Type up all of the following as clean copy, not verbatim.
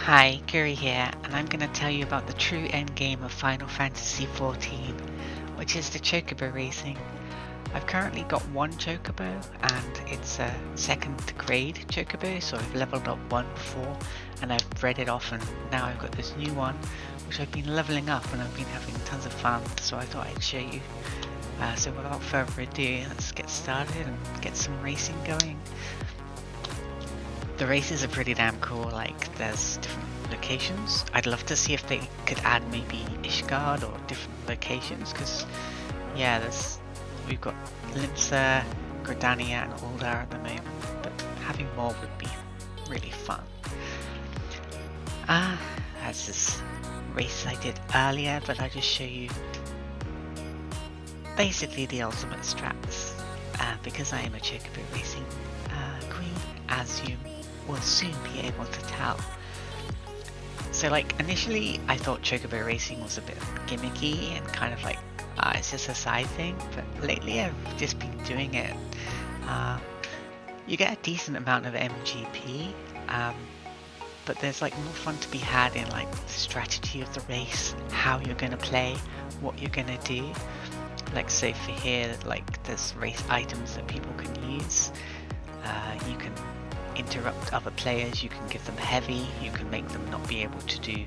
Hi, Kiri here, and I'm going to tell you about the true endgame of Final Fantasy XIV, which is the Chocobo Racing. I've currently got one Chocobo, and it's a second grade Chocobo, so I've leveled up one before, and I've bred it off, and now I've got this new one, which I've been leveling up, and I've been having tons of fun, so I thought I'd show you. So without further ado, let's get started and get some racing going. The races are pretty damn cool, like there's different locations. I'd love to see if they could add maybe Ishgard or different locations, because yeah, we've got Limsa, Gridania and Uldar at the moment, but having more would be really fun. That's this race I did earlier, but I just show you basically the ultimate strats, because I am a Chocobo Racing queen, as you will soon be able to tell. So like initially I thought Chocobo Racing was a bit gimmicky and kind of like it's just a side thing, but lately I've just been doing it. You get a decent amount of MGP, but there's like more fun to be had in like the strategy of the race, how you're going to play, what you're going to do. Like say for here, like there's race items that people can use. You can interrupt other players, you can give them heavy, you can make them not be able to do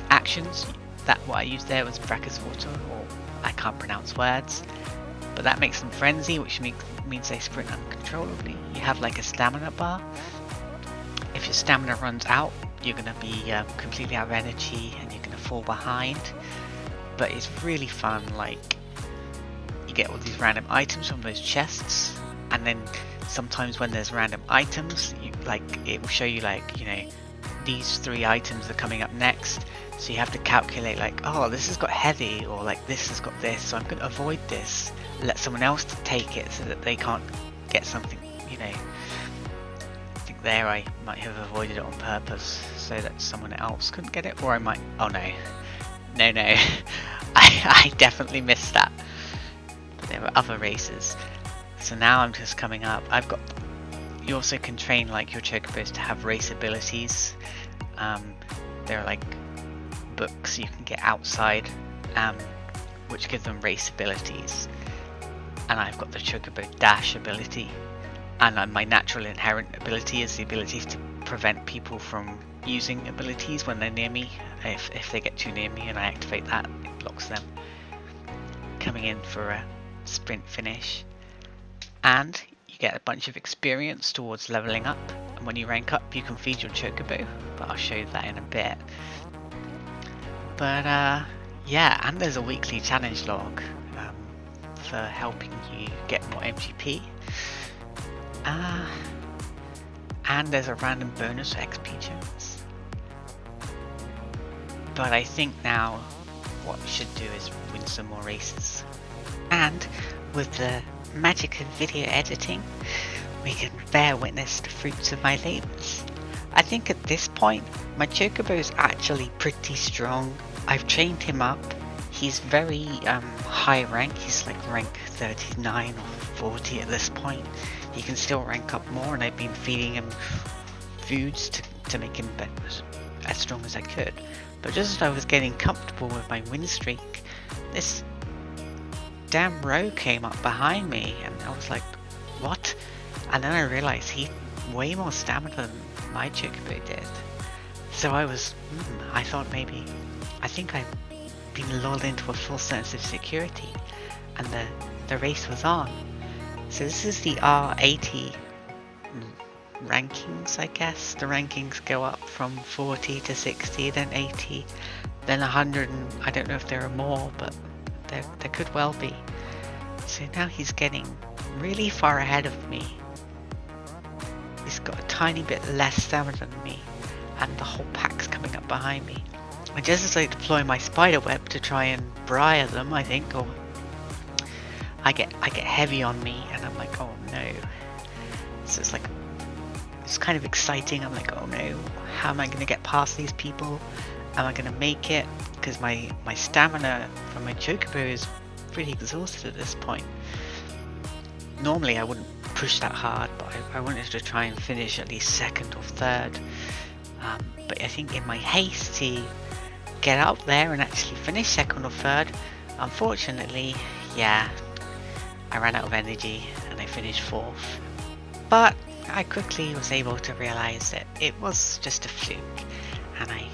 actions. That what I used there was Water, or I can't pronounce words, but that makes them frenzy, which means they sprint uncontrollably. You have like a stamina bar. If your stamina runs out, you're going to be completely out of energy and you're going to fall behind. But it's really fun, like you get all these random items from those chests, and then sometimes when there's random items, it will show you like, you know, these 3 items are coming up next, so you have to calculate like, oh, this has got heavy, or like this has got this, so I'm going to avoid this, let someone else take it so that they can't get something, you know. I think there I might have avoided it on purpose so that someone else couldn't get it, or I might, oh no, I definitely missed that. But there were other races. So now I'm just coming up. You also can train like your Chocobos to have race abilities. There are like books you can get outside, which give them race abilities. And I've got the Chocobo Dash ability. And my natural inherent ability is the ability to prevent people from using abilities when they're near me. If they get too near me and I activate that, it blocks them. Coming in for a sprint finish. And you get a bunch of experience towards leveling up, and when you rank up you can feed your Chocobo, but I'll show you that in a bit. But yeah, and there's a weekly challenge log for helping you get more MGP. And there's a random bonus XP chance. But I think now what we should do is win some more races. And with the magic of video editing, we can bear witness to fruits of my labours. I think at this point, my Chocobo is actually pretty strong. I've trained him up. He's very high rank. He's like rank 39 or 40 at this point. He can still rank up more, and I've been feeding him foods to make him as strong as I could. But just as I was getting comfortable with my win streak, this damn row came up behind me, and I was like, what? And then I realized he had way more stamina than my Chocobo did. So I thought I think I've been lulled into a full sense of security, and the race was on. So this is the R80 rankings, I guess. The rankings go up from 40 to 60, then 80, then 100, and I don't know if there are more, but there could well be. So now he's getting really far ahead of me. He's got a tiny bit less stamina than me, and the whole pack's coming up behind me. And just as I deploy my spider web to try and briar them, I think, or I get heavy on me, and I'm like, oh no. So it's kind of exciting. I'm like, oh no, how am I going to get past these people? Am I going to make it? Because my stamina from my Chocobo is pretty exhausted at this point. Normally I wouldn't push that hard, but I wanted to try and finish at least second or third. But I think in my haste to get up there and actually finish second or third, unfortunately, yeah, I ran out of energy and I finished fourth. But I quickly was able to realize that it was just a fluke, and I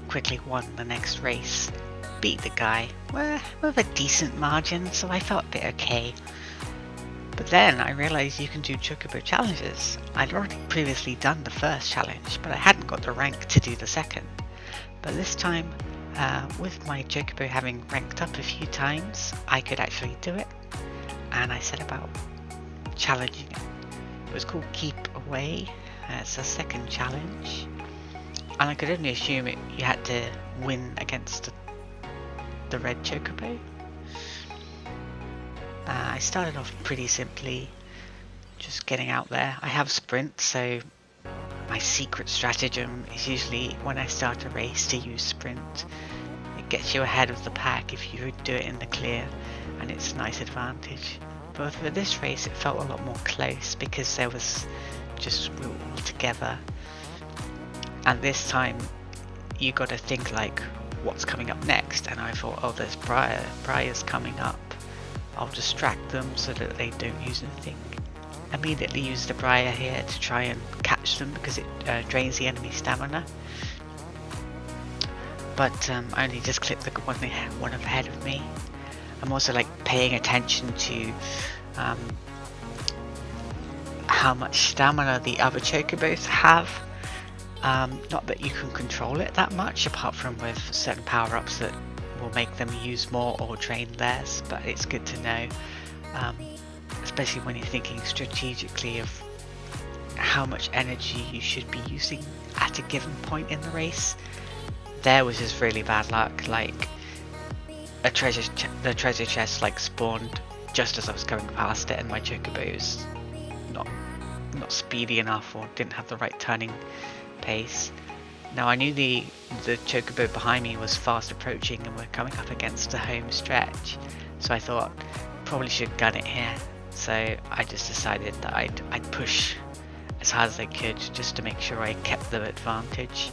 quickly won the next race, beat the guy with a decent margin, so I felt a bit okay. But then I realized you can do Chocobo challenges. I'd already previously done the first challenge, but I hadn't got the rank to do the second. But this time, with my Chocobo having ranked up a few times, I could actually do it, and I set about challenging it. It was called Keep Away. It's a second challenge, and I could only assume you had to win against the red Chocobo. I started off pretty simply, just getting out there. I have sprint, so my secret stratagem is usually when I start a race to use sprint. It gets you ahead of the pack if you do it in the clear, and it's a nice advantage. But for this race it felt a lot more close because there was just all together. And this time you got to think like, what's coming up next? And I thought, oh, there's Briar's coming up. I'll distract them so that they don't use anything. Immediately use the Briar here to try and catch them because it drains the enemy stamina. But I only just clipped the one ahead of me. I'm also like paying attention to how much stamina the other Chocobos have. Not that you can control it that much, apart from with certain power-ups that will make them use more or drain less, but it's good to know, especially when you're thinking strategically of how much energy you should be using at a given point in the race. There was just really bad luck, like the treasure chest like spawned just as I was going past it, and my Chocobo was not speedy enough or didn't have the right turning pace. Now I knew the Chocobo behind me was fast approaching and we're coming up against the home stretch, so I thought probably should gun it here. So I just decided that I'd push as hard as I could just to make sure I kept the advantage.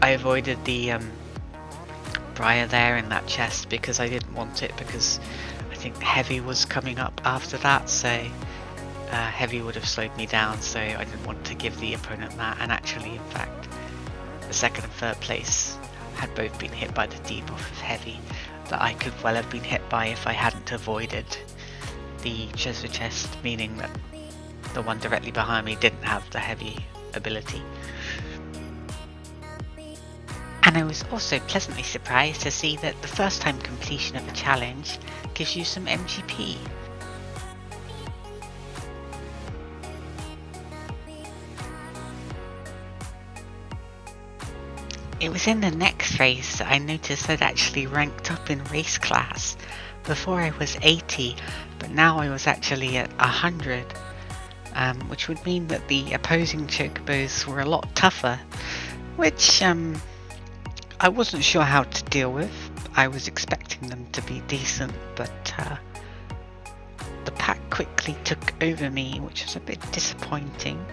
I avoided the Briar there in that chest because I didn't want it, because I think Heavy was coming up after that, so Heavy would have slowed me down, so I didn't want to give the opponent that. And actually, in fact, the second and third place had both been hit by the debuff of Heavy that I could well have been hit by if I hadn't avoided the treasure chest, meaning that the one directly behind me didn't have the Heavy ability. And I was also pleasantly surprised to see that the first time completion of a challenge gives you some MGP. It was in the next race that I noticed I'd actually ranked up in race class. Before I was 80, but now I was actually at 100, which would mean that the opposing Chocobos were a lot tougher, which I wasn't sure how to deal with. I was expecting them to be decent, but the pack quickly took over me, which was a bit disappointing,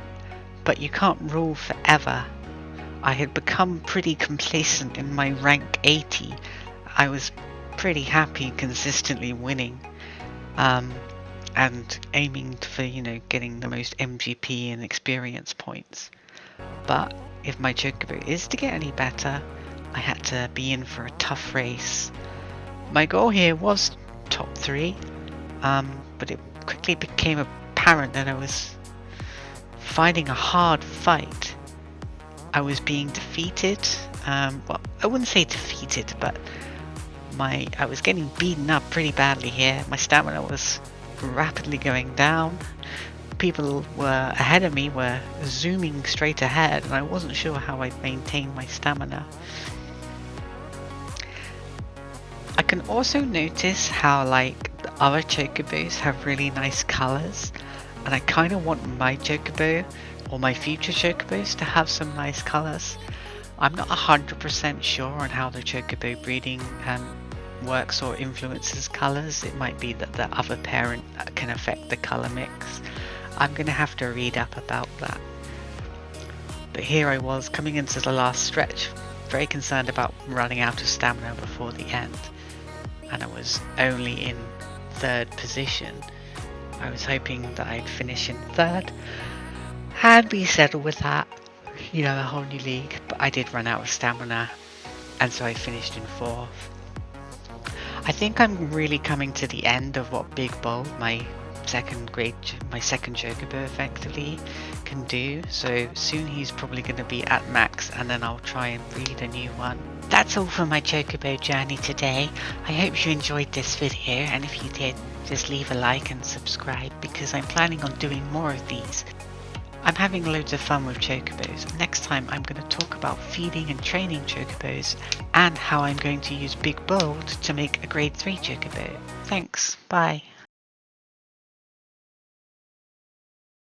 but you can't rule forever. I had become pretty complacent in my rank 80. I was pretty happy consistently winning and aiming for, getting the most MGP and experience points. But if my Chocobo is to get any better, I had to be in for a tough race. My goal here was top 3, but it quickly became apparent that I was fighting a hard fight. I was being defeated, well, I wouldn't say defeated, but I was getting beaten up pretty badly here. My stamina was rapidly going down. People were ahead of me were zooming straight ahead, and I wasn't sure how I'd maintain my stamina. I can also notice how the other Chocobos have really nice colours, and I kind of want my Chocobo or my future Chocobos to have some nice colours. I'm not 100% sure on how the Chocobo breeding works or influences colours. It might be that the other parent can affect the colour mix. I'm going to have to read up about that. But here I was coming into the last stretch, very concerned about running out of stamina before the end, and I was only in 3rd position. I was hoping that I'd finish in 3rd and be settled with that, a whole new league, but I did run out of stamina, and so I finished in 4th. I think I'm really coming to the end of what Big Bold, my second Chocobo effectively, can do, so soon he's probably going to be at max, and then I'll try and breed a new one. That's all for my Chocobo journey today. I hope you enjoyed this video, and if you did, just leave a like and subscribe, because I'm planning on doing more of these. I'm having loads of fun with Chocobos. Next time I'm going to talk about feeding and training Chocobos, and how I'm going to use Big Bold to make a grade 3 Chocobo. Thanks, bye.